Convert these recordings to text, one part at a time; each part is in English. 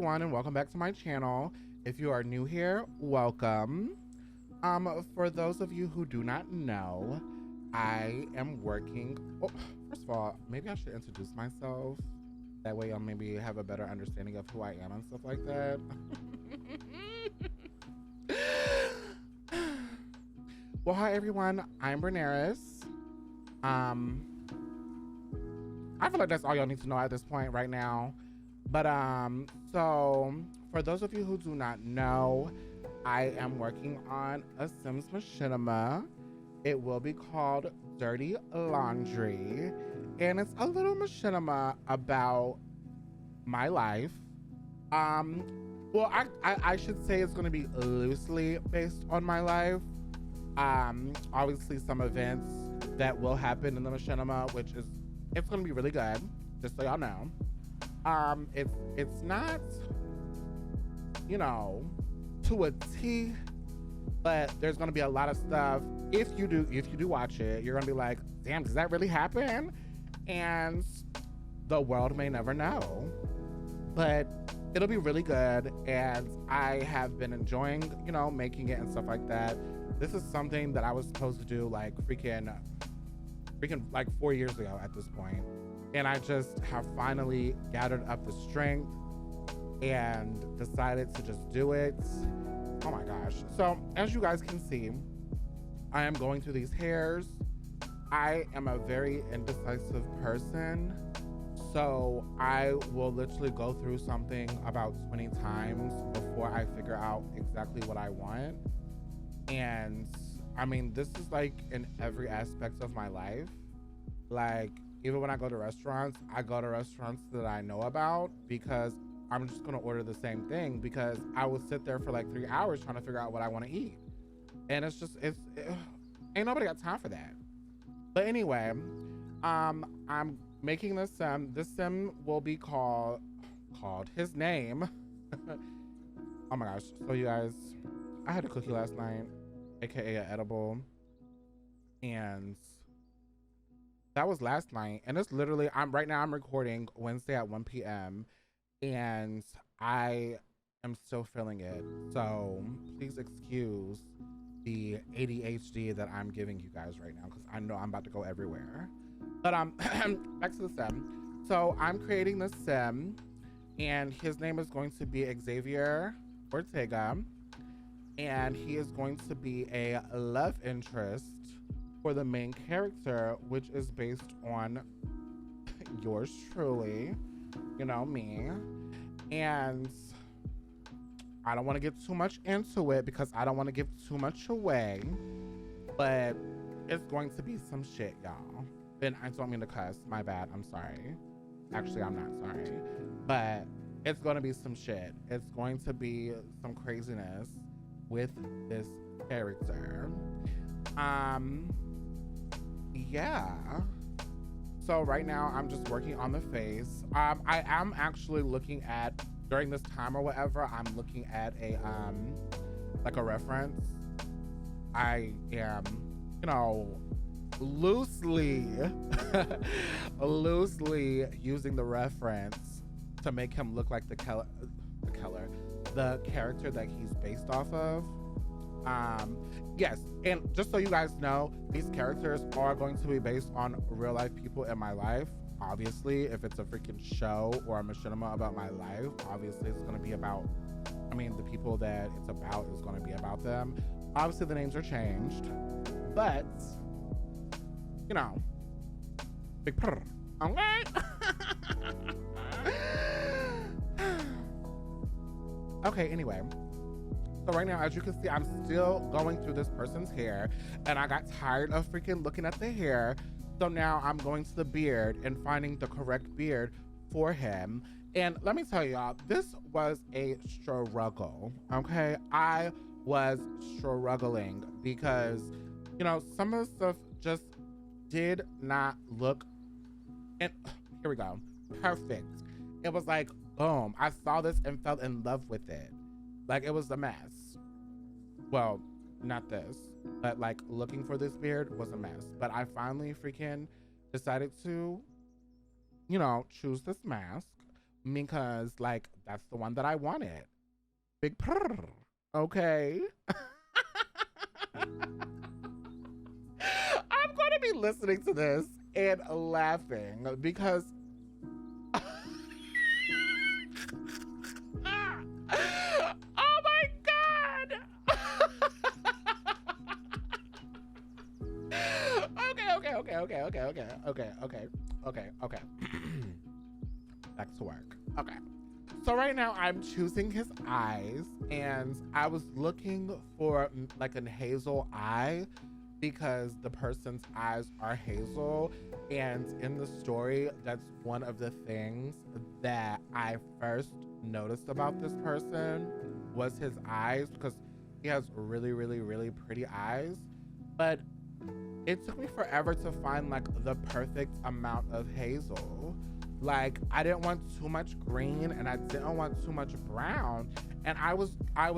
everyone, and welcome back to my channel. If you are new here, welcome. For those of you who do not know, I am working. Oh, first of all, maybe I should introduce myself. That way I'll maybe have a better understanding of who I am and stuff like that. Well, hi everyone, I'm Branaerys. I feel like that's all y'all need to know at this point right now. But so for those of you who do not know, I am working on a Sims machinima. It will be called Dirty Laundry, and it's a little machinima about my life. Well, I should say it's going to be loosely based on my life. Obviously some events that will happen in the machinima, which is, it's going to be really good, just so y'all know. It's not, you know, to a T, but there's gonna be a lot of stuff. If you do watch it, you're gonna be like, damn, does that really happen? And the world may never know, but it'll be really good. And I have been enjoying, you know, making it and stuff like that. This is something that I was supposed to do like freaking like 4 years ago at this point. And I just have finally gathered up the strength and decided to just do it. Oh my gosh. So as you guys can see, I am going through these hairs. I am a very indecisive person. So I will literally go through something about 20 times before I figure out exactly what I want. And I mean, this is like in every aspect of my life. Like, even when I go to restaurants that I know about, because I'm just gonna order the same thing, because I will sit there for like 3 hours trying to figure out what I want to eat. And it's just, ain't nobody got time for that. But anyway, I'm making this sim. This sim will be called his name. Oh my gosh. So you guys, I had a cookie last night, AKA an edible. And that was last night, and it's literally, right now I'm recording Wednesday at 1 p.m. and I am still feeling it. So please excuse the ADHD that I'm giving you guys right now, because I know I'm about to go everywhere. But back to the sim. So I'm creating this sim, and his name is going to be Xavier Ortega, and he is going to be a love interest for the main character, which is based on yours truly, you know, me. And I don't want to get too much into it because I don't want to give too much away, but it's going to be some shit, y'all. And I don't mean to cuss, my bad, I'm sorry. Actually, I'm not sorry, but it's going to be some shit. It's going to be some craziness with this character. Yeah, so right now I'm just working on the face. I am actually looking at, during this time or whatever, I'm looking at a like a reference. I am, you know, loosely using the reference to make him look like the character that he's based off of. Yes, and just so you guys know, these characters are going to be based on real life people in my life. Obviously, if it's a freaking show or a machinima about my life, obviously it's going to be about, I mean, the people that it's about is going to be about them. Obviously the names are changed, but you know, big prr, okay. Okay, anyway. So right now, as you can see, I'm still going through this person's hair, and I got tired of freaking looking at the hair. So now I'm going to the beard and finding the correct beard for him. And let me tell y'all, this was a struggle, okay? I was struggling because, you know, some of the stuff just did not look, and here we go, perfect. It was like, boom, I saw this and fell in love with it. Like, it was a mess. Well, not this, but like looking for this beard was a mess. But I finally freaking decided to, you know, choose this mask, because like that's the one that I wanted. Big purr. Okay. I'm going to be listening to this and laughing because oh my god. Okay. Back to work. Okay. So right now I'm choosing his eyes, and I was looking for like an hazel eye because the person's eyes are hazel, and in the story that's one of the things that I first noticed about this person was his eyes, because he has really pretty eyes. But it took me forever to find like the perfect amount of hazel. Like I didn't want too much green and I didn't want too much brown, and I was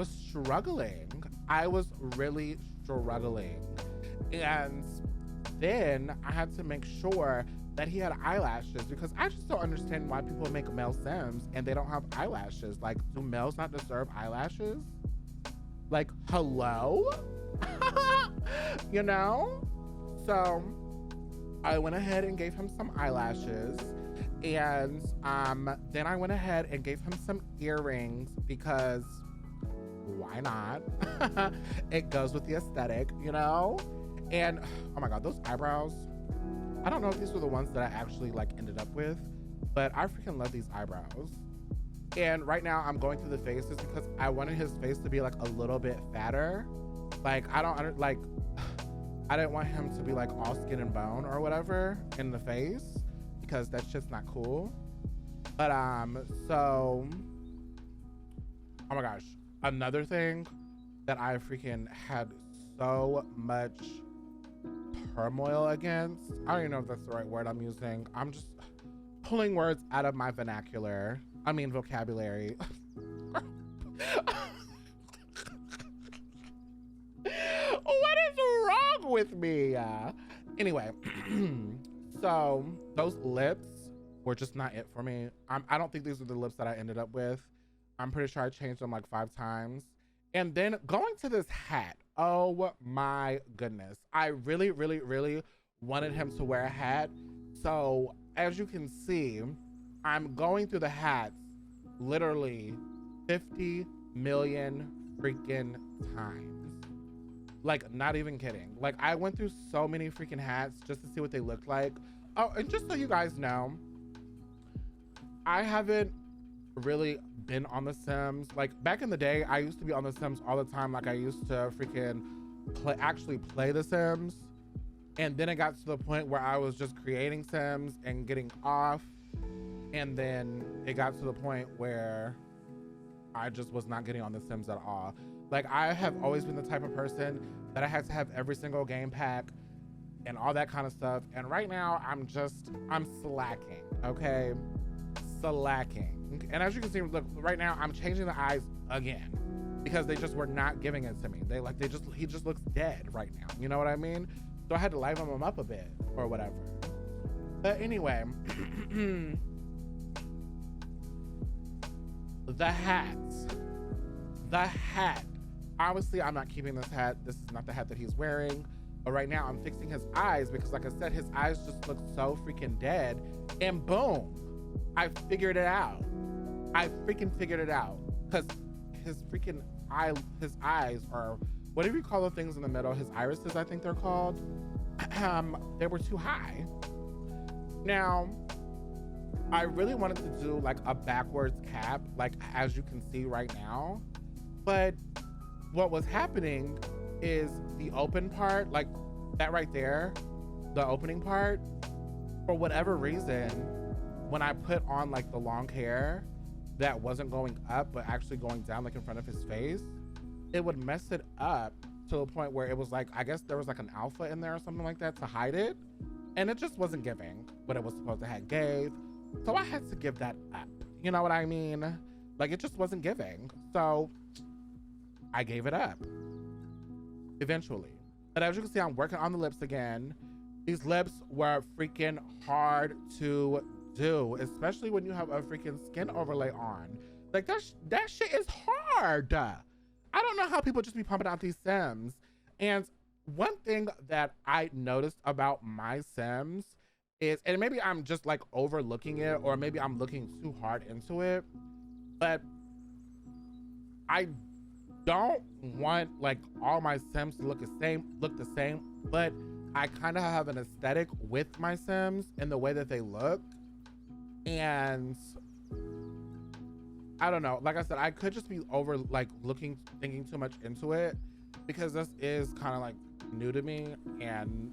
struggling. I was really struggling. And then I had to make sure that he had eyelashes, because I just don't understand why people make male Sims and they don't have eyelashes. Like, do males not deserve eyelashes? Like, hello? You know? So I went ahead and gave him some eyelashes, and then I went ahead and gave him some earrings because why not? It goes with the aesthetic, you know? And oh my god, those eyebrows. I don't know if these were the ones that I actually like ended up with, but I freaking love these eyebrows. And right now I'm going through the faces because I wanted his face to be like a little bit fatter. Like I didn't want him to be like all skin and bone or whatever in the face, because that's just not cool. But so oh my gosh, another thing that I freaking had so much turmoil against. I don't even know if that's the right word I'm using. I'm just pulling words out of my vocabulary. What is wrong with me? Anyway, so those lips were just not it for me. I don't think these are the lips that I ended up with. I'm pretty sure I changed them like 5 times. And then going to this hat. Oh my goodness. I really wanted him to wear a hat. So as you can see, I'm going through the hats literally 50 million freaking times. Like, not even kidding. Like, I went through so many freaking hats just to see what they looked like. Oh, and just so you guys know, I haven't really been on The Sims. Like, back in the day, I used to be on The Sims all the time. Like, I used to freaking actually play The Sims. And then it got to the point where I was just creating Sims and getting off. And then it got to the point where I just was not getting on The Sims at all. Like, I have always been the type of person that I had to have every single game pack and all that kind of stuff. And right now, I'm slacking, okay? Slacking. And as you can see, look, right now, I'm changing the eyes again because they just were not giving it to me. He just looks dead right now. You know what I mean? So I had to liven him up a bit or whatever. But anyway, the hat. Obviously, I'm not keeping this hat. This is not the hat that he's wearing. But right now, I'm fixing his eyes because, like I said, his eyes just look so freaking dead. And boom, I figured it out. I freaking figured it out. Because his eyes are, whatever you call the things in the middle, his irises, I think they're called, they were too high. Now, I really wanted to do like a backwards cap, like as you can see right now. But what was happening is the open part, like that right there, the opening part, for whatever reason, when I put on like the long hair that wasn't going up but actually going down like in front of his face, it would mess it up to the point where it was like, I guess there was like an alpha in there or something like that to hide it, and it just wasn't giving what it was supposed to have gave. So I had to give that up. You know what I mean? Like, it just wasn't giving. So I gave it up eventually. But as you can see, I'm working on the lips again. These lips were freaking hard to do, especially when you have a freaking skin overlay on. Like that shit is hard. I don't know how people just be pumping out these Sims. And one thing that I noticed about my Sims is, and maybe I'm just like overlooking it, or maybe I'm looking too hard into it, but I don't want like all my Sims to look the same, but I kind of have an aesthetic with my Sims and the way that they look. And I don't know, like I said, I could just be over like thinking too much into it, because this is kind of like new to me. And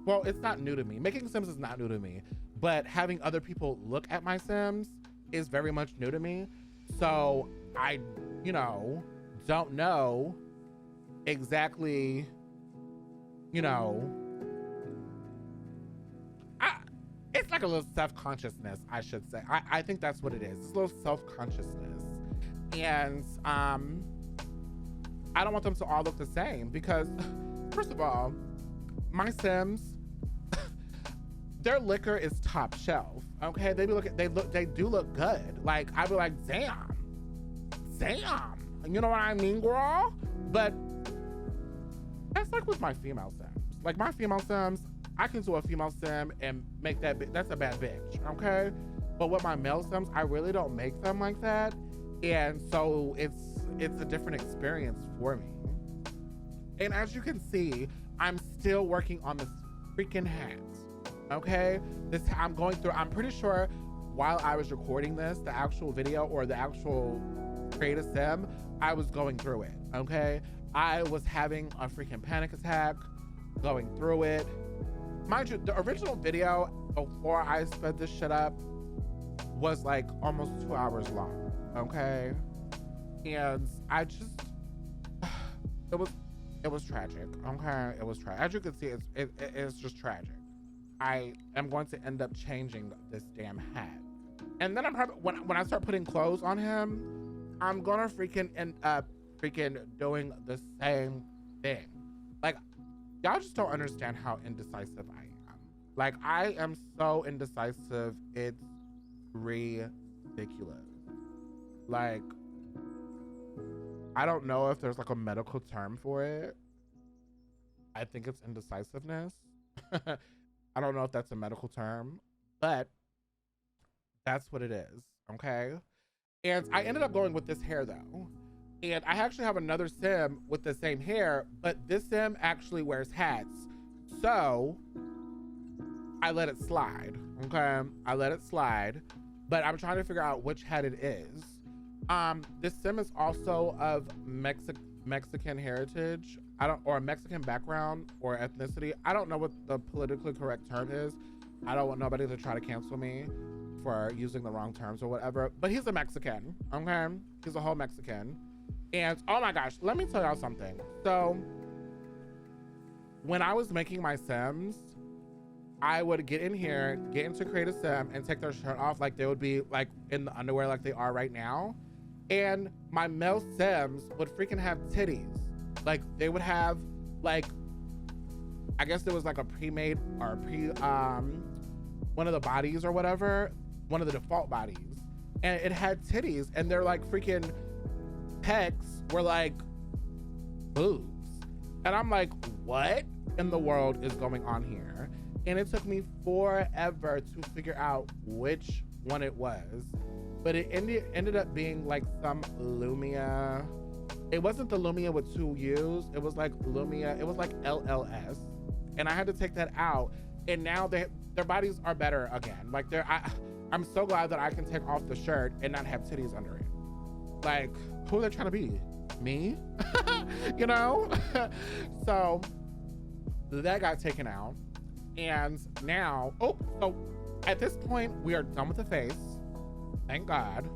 well, it's not new to me. Making Sims is not new to me, but having other people look at my Sims is very much new to me. So I, you know, don't know exactly, you know, it's like a little self-consciousness, I should say. I think that's what it is. It's a little self-consciousness. And I don't want them to all look the same, because first of all, my Sims, their liquor is top shelf. Okay, they do look good. Like I'd be like, damn, you know what I mean, girl? But that's like with my female Sims. Like my female Sims, I can do a female Sim and make that's a bad bitch, okay? But with my male Sims, I really don't make them like that. And so it's a different experience for me. And as you can see, I'm still working on this freaking hat, okay? I'm going through, I'm pretty sure while I was recording this, the actual video or the actual create a Sim, I was going through it, okay? I was having a freaking panic attack going through it. Mind you, the original video before I sped this shit up was like almost 2 hours long, okay? And I just, it was tragic, okay? It was tragic. As you can see, it's just tragic. I am going to end up changing this damn hat. And then I'm probably, when I start putting clothes on him, I'm gonna freaking end up doing the same thing. Like, y'all just don't understand how indecisive I am. Like, I am so indecisive, it's ridiculous. Like, I don't know if there's like a medical term for it. I think it's indecisiveness. I don't know if that's a medical term, but that's what it is, okay? And I ended up going with this hair though. And I actually have another Sim with the same hair, but this Sim actually wears hats. So I let it slide, okay? I let it slide, but I'm trying to figure out which hat it is. This Sim is also of Mexican heritage. Or Mexican background or ethnicity. I don't know what the politically correct term is. I don't want nobody to try to cancel me for using the wrong terms or whatever, but he's a Mexican, okay? He's a whole Mexican. And oh my gosh, let me tell y'all something. So when I was making my Sims, I would get into create a Sim and take their shirt off like they would be like in the underwear like they are right now. And my male Sims would freaking have titties. Like they would have like, I guess there was like a pre-made or one of the bodies or whatever, one of the default bodies. And it had titties and they're like freaking pecs were like boobs. And I'm like, what in the world is going on here? And it took me forever to figure out which one it was. But it ended up being like some Lumia. It wasn't the Lumia with 2 U's. It was like Lumia. It was like LLS. And I had to take that out. And now their bodies are better again. Like I'm so glad that I can take off the shirt and not have titties under it. Like, who are they trying to be? Me? You know? So that got taken out. And now, so at this point, we are done with the face. Thank God.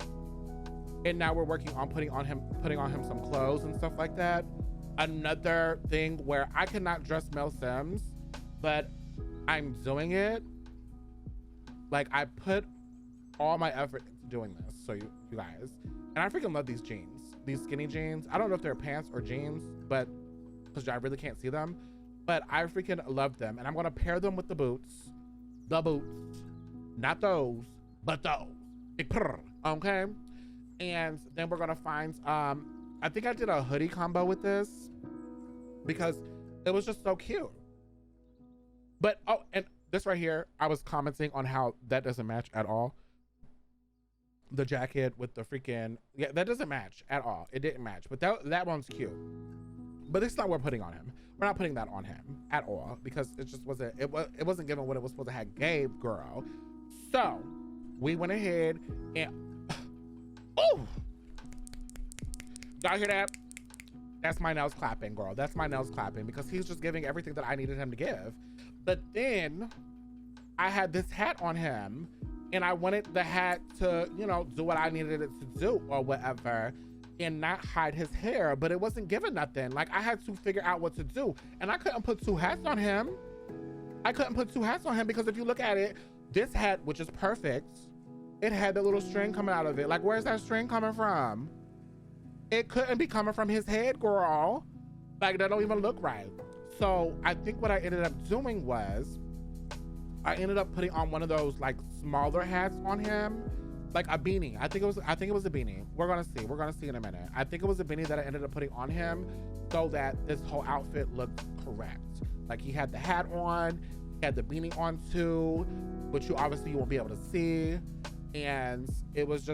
And now we're working on putting on him some clothes and stuff like that. Another thing where I cannot dress male Sims, but I'm doing it. Like I put all my effort into doing this. So you guys, and I freaking love these jeans, these skinny jeans. I don't know if they're pants or jeans, but because I really can't see them, but I freaking love them. And I'm gonna pair them with the boots, Not those, but those. Okay. And then we're gonna find, I think I did a hoodie combo with this because it was just so cute. But, oh, and this right here, I was commenting on how that doesn't match at all. The jacket with the freaking, yeah, that doesn't match at all. It didn't match, but that one's cute. But it's not what we're putting on him. We're not putting that on him at all because it just wasn't, it wasn't given what it was supposed to have gave, girl. So we went ahead and, oh, y'all hear that? That's my nails clapping, girl. That's my nails clapping because he's just giving everything that I needed him to give. But then I had this hat on him and I wanted the hat to, you know, do what I needed it to do or whatever and not hide his hair, but it wasn't giving nothing. Like I had to figure out what to do and I couldn't put two hats on him. I couldn't put two hats on him because if you look at it, this hat, which is perfect, it had the little string coming out of it. Like, where's that string coming from? It couldn't be coming from his head, girl. Like, that don't even look right. So I think what I ended up doing was I ended up putting on one of those like smaller hats on him, like a beanie. I think it was a beanie. We're gonna see in a minute. I think it was a beanie that I ended up putting on him so that this whole outfit looked correct. Like he had the hat on, he had the beanie on too, which you won't be able to see. And it was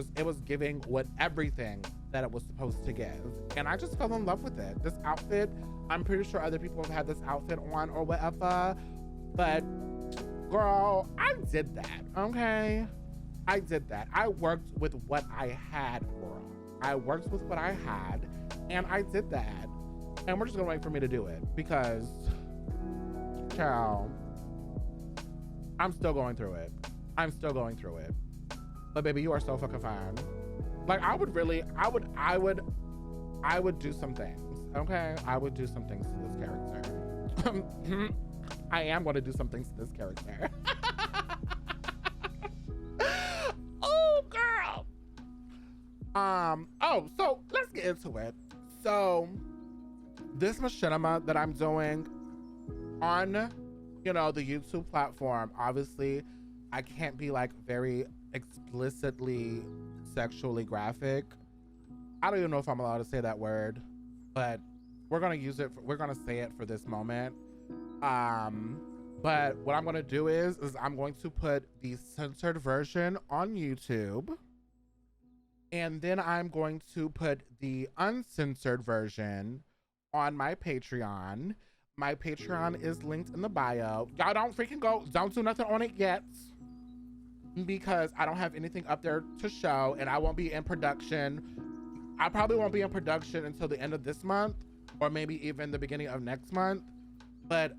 giving what everything that it was supposed to give. And I just fell in love with it. This outfit, I'm pretty sure other people have had this outfit on or whatever, but girl, I did that, okay? I did that. I worked with what I had, girl. I worked with what I had and I did that. And we're just gonna wait for me to do it because, child, I'm still going through it. But baby, you are so fucking fine. Like I would do some things, okay? I would do some things to this character. I am going to do some things to this character. Oh, girl. Oh, so let's get into it. So this machinima that I'm doing on, you know, the YouTube platform, obviously I can't be like very explicitly sexually graphic. I don't even know if I'm allowed to say that word, but we're gonna say it for this moment. But what I'm gonna do is I'm going to put the censored version on YouTube, and then I'm going to put the uncensored version on my Patreon. My Patreon is linked in the bio. Y'all don't do nothing on it yet, because I don't have anything up there to show and I won't be in production. I probably won't be in production until the end of this month or maybe even the beginning of next month. But,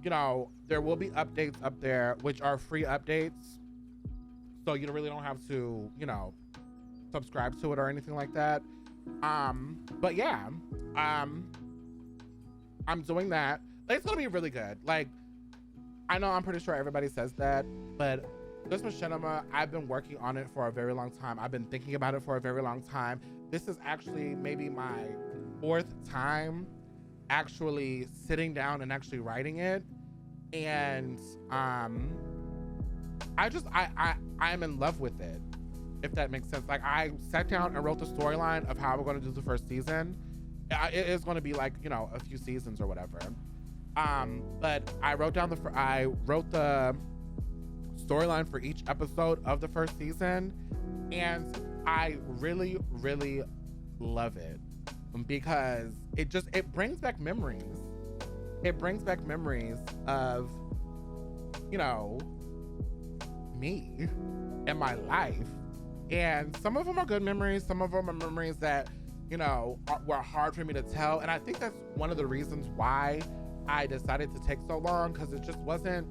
you know, there will be updates up there, which are free updates. So you really don't have to, you know, subscribe to it or anything like that. But yeah, I'm doing that. It's gonna be really good. Like, I know I'm pretty sure everybody says that, but this machinima, I've been working on it for a very long time. I've been thinking about it for a very long time. This is actually maybe my 4th time actually sitting down and actually writing it. And I'm in love with it, if that makes sense. Like I sat down and wrote the storyline of how we're going to do the first season. It is going to be like, you know, a few seasons or whatever. But I wrote the storyline for each episode of the first season, and I really, really love it because it brings back memories. It brings back memories of, you know, me and my life. And some of them are good memories. Some of them are memories that, you know, were hard for me to tell. And I think that's one of the reasons why I decided to take so long, because it wasn't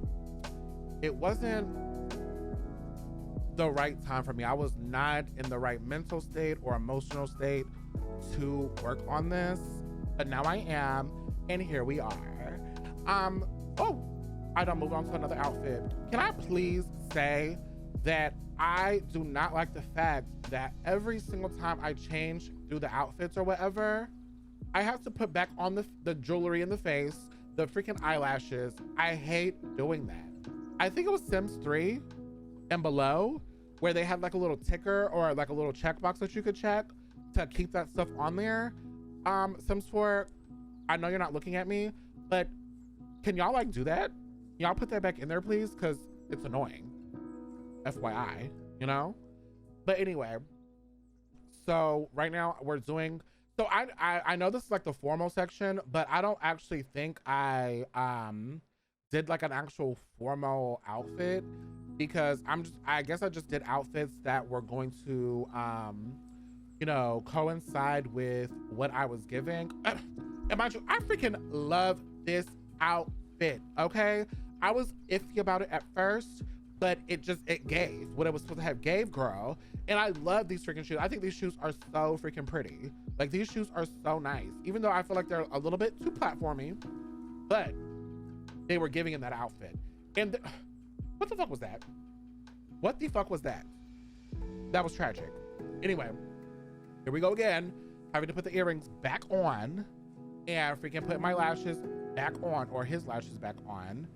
the right time for me. I was not in the right mental state or emotional state to work on this, but now I am, and here we are. Oh, I don't move on to another outfit. Can I please say that I do not like the fact that every single time I change through the outfits or whatever, I have to put back on the jewelry in the face, the freaking eyelashes. I hate doing that. I think it was Sims 3. and below, where they have like a little ticker or like a little checkbox that you could check to keep that stuff on there. Sims 4, I know you're not looking at me, but can y'all like do that? Y'all put that back in there, please, because it's annoying. FYI, you know? But anyway, so right now we're doing, so I know this is like the formal section, but I don't actually think I did like an actual formal outfit, because I guess I just did outfits that were going to you know, coincide with what I was giving. And mind you, I freaking love this outfit, okay? I was iffy about it at first, but it gave what it was supposed to have gave, girl. And I love these freaking shoes. I think these shoes are so freaking pretty. Like, these shoes are so nice, even though I feel like they're a little bit too platformy, but they were giving in that outfit. And what the fuck was that? What the fuck was that? That was tragic. Anyway, here we go again. Having to put the earrings back on and freaking put my lashes back on, or his lashes back on.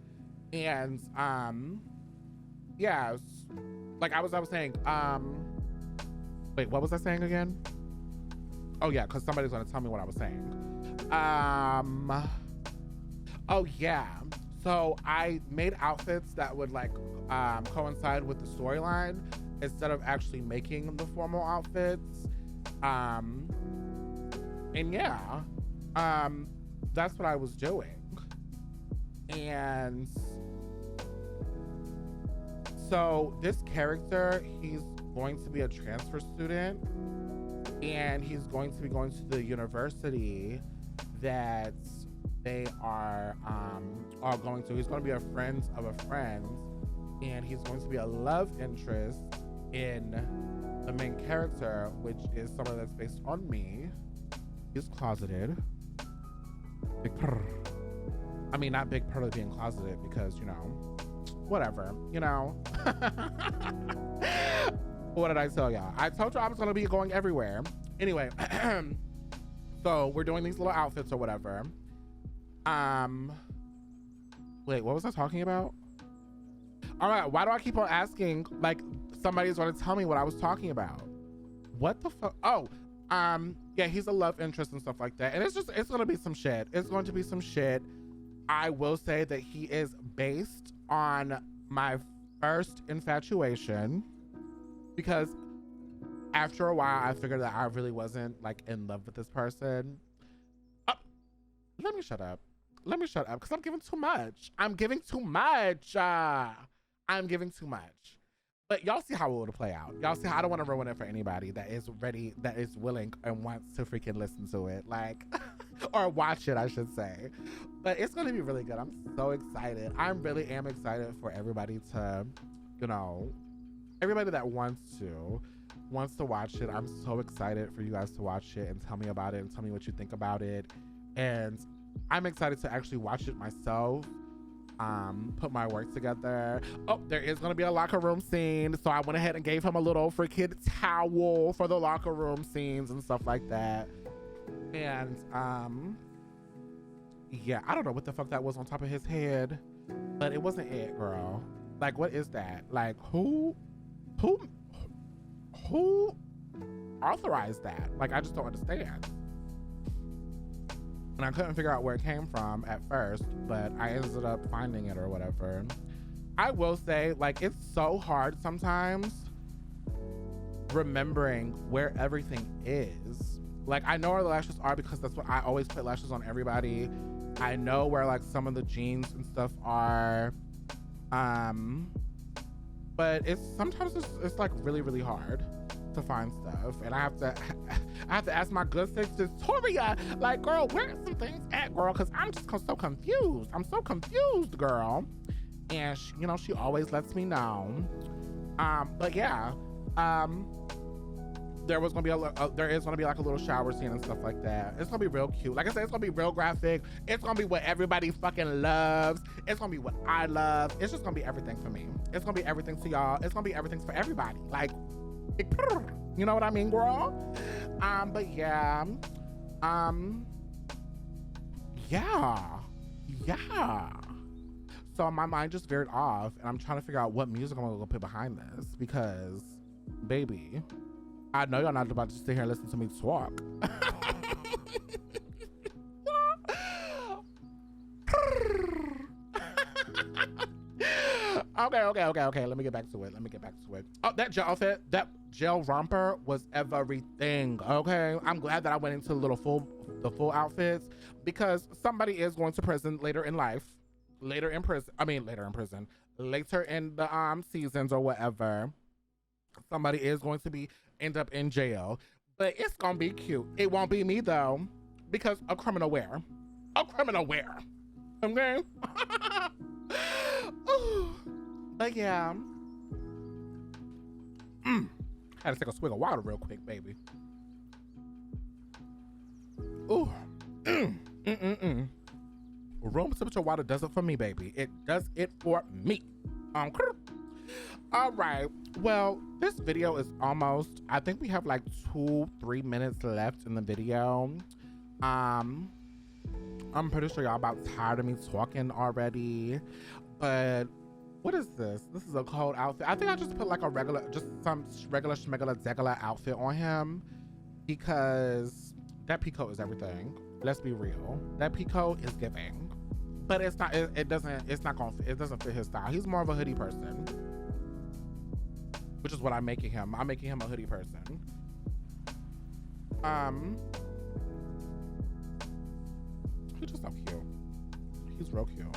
And yeah, like I was saying, wait, what was I saying again? Oh yeah, because somebody's gonna tell me what I was saying. Oh yeah, so I made outfits that would like coincide with the storyline instead of actually making the formal outfits. And yeah, that's what I was doing. And so this character, he's going to be a transfer student, and he's going to be going to the university that they are all going to. He's going to be a friend of a friend, and he's going to be a love interest in the main character, which is someone that's based on me. He's closeted. Big purr. I mean, not big purr being closeted, because, you know, whatever, you know. What did I tell y'all? I told you I was gonna be going everywhere. Anyway, so we're doing these little outfits or whatever. Wait, what was I talking about? All right, why do I keep on asking like somebody's gonna tell me what I was talking about? What the fuck? Oh, yeah, he's a love interest and stuff like that. And it's gonna be some shit. It's going to be some shit. I will say that he is based on my first infatuation, because after a while I figured that I really wasn't like in love with this person. Let me shut up because I'm giving too much. I'm giving too much. But y'all see how it will play out. Y'all see how I don't want to ruin it for anybody that is ready, that is willing and wants to freaking listen to it, like, or watch it, I should say. But it's going to be really good. I'm so excited. I really am excited for everybody to, you know, everybody that wants to watch it. I'm so excited for you guys to watch it and tell me about it and tell me what you think about it. And I'm excited to actually watch it myself. Put my work together. Oh, there is gonna be a locker room scene, so I went ahead and gave him a little freaking towel for the locker room scenes and stuff like that. And yeah, I don't know what the fuck that was on top of his head, but it wasn't it, girl. Like, what is that? Like, who authorized that? Like, I just don't understand. And I couldn't figure out where it came from at first, but I ended up finding it or whatever. I will say, like, it's so hard sometimes remembering where everything is. Like, I know where the lashes are because that's what I always put lashes on everybody. I know where like some of the jeans and stuff are. But sometimes it's like really, really hard to find stuff, and I have to ask my good sister Toria, like, girl, where are some things at, girl? Because I'm just so confused. I'm so confused, girl. And she, you know, she always lets me know. But yeah, there is gonna be like a little shower scene and stuff like that. It's gonna be real cute. Like I said, it's gonna be real graphic. It's gonna be what everybody fucking loves. It's gonna be what I love. It's just gonna be everything for me. It's gonna be everything to y'all. It's gonna be everything for everybody. Like, you know what I mean, girl? But yeah, yeah. So my mind just veered off, and I'm trying to figure out what music I'm gonna go put behind this because, baby, I know y'all not about to sit here and listen to me talk. Okay. Let me get back to it. Oh, that gel outfit, that gel romper was everything. Okay, I'm glad that I went into the full outfits because somebody is going to prison later in the seasons or whatever. Somebody is going to end up in jail, but it's gonna be cute. It won't be me though, because a criminal wear. Okay. But yeah, had to take a swig of water real quick, baby. Ooh, room temperature water does it for me, baby. It does it for me. All right. Well, this video is almost. I think we have like 2-3 minutes left in the video. I'm pretty sure y'all about tired of me talking already, but. What is this? This is a cold outfit. I think I just put like some regular schmegular outfit on him because that peacoat is everything. Let's be real. That peacoat is giving, but it's not. It doesn't fit his style. He's more of a hoodie person, which is what I'm making him. I'm making him a hoodie person. He's just so cute. He's real cute.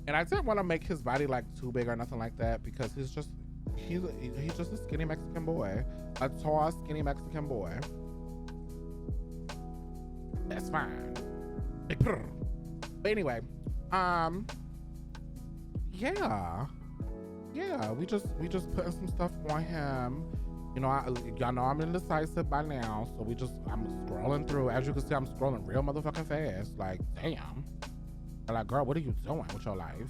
And I didn't want to make his body like too big or nothing like that because he's just a skinny Mexican boy, a tall skinny Mexican boy. That's fine. But anyway, yeah, we just putting some stuff on him. You know, y'all know I'm indecisive by now, so I'm scrolling through. As you can see, I'm scrolling real motherfucking fast. Like, damn. They're like, girl, what are you doing with your life?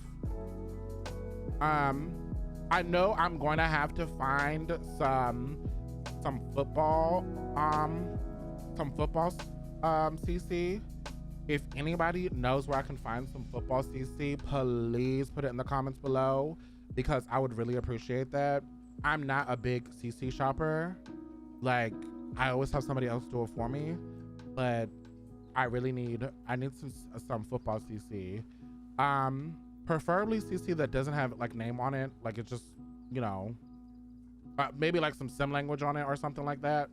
I know I'm going to have to find some football CC. If anybody knows where I can find some football CC, please put it in the comments below because I would really appreciate that. I'm not a big CC shopper. Like, I always have somebody else do it for me, but I need some football CC. Preferably CC that doesn't have like name on it. Like it's just, you know, maybe like some sim language on it or something like that.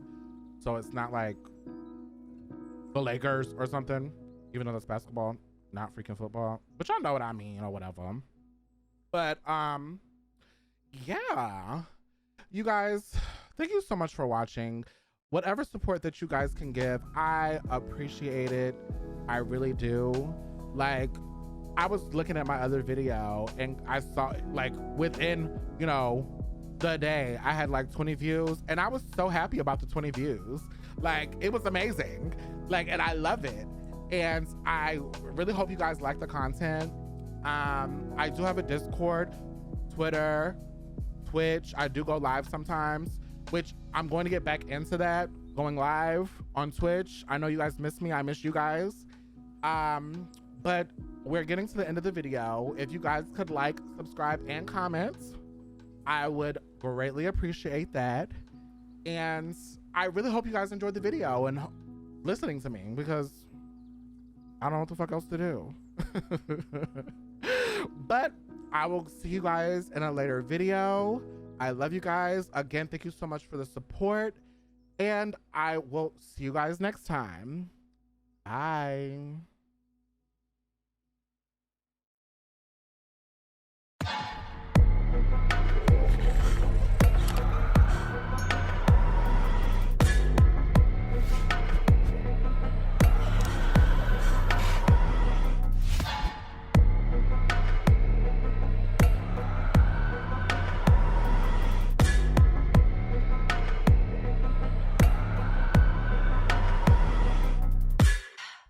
So it's not like the Lakers or something, even though that's basketball, not freaking football. But y'all know what I mean or whatever. But yeah, you guys, thank you so much for watching. Whatever support that you guys can give, I appreciate it. I really do. Like, I was looking at my other video and I saw like within, you know, the day I had like 20 views and I was so happy about the 20 views. Like, it was amazing. Like, and I love it. And I really hope you guys like the content. I do have a Discord, Twitter, Twitch. I do go live sometimes, which I'm going to get back into that, going live on Twitch. I know you guys miss me. I miss you guys. But we're getting to the end of the video. If you guys could like, subscribe, and comment, I would greatly appreciate that. And I really hope you guys enjoyed the video and listening to me because I don't know what the fuck else to do. But I will see you guys in a later video. I love you guys. Again, thank you so much for the support. And I will see you guys next time. Bye.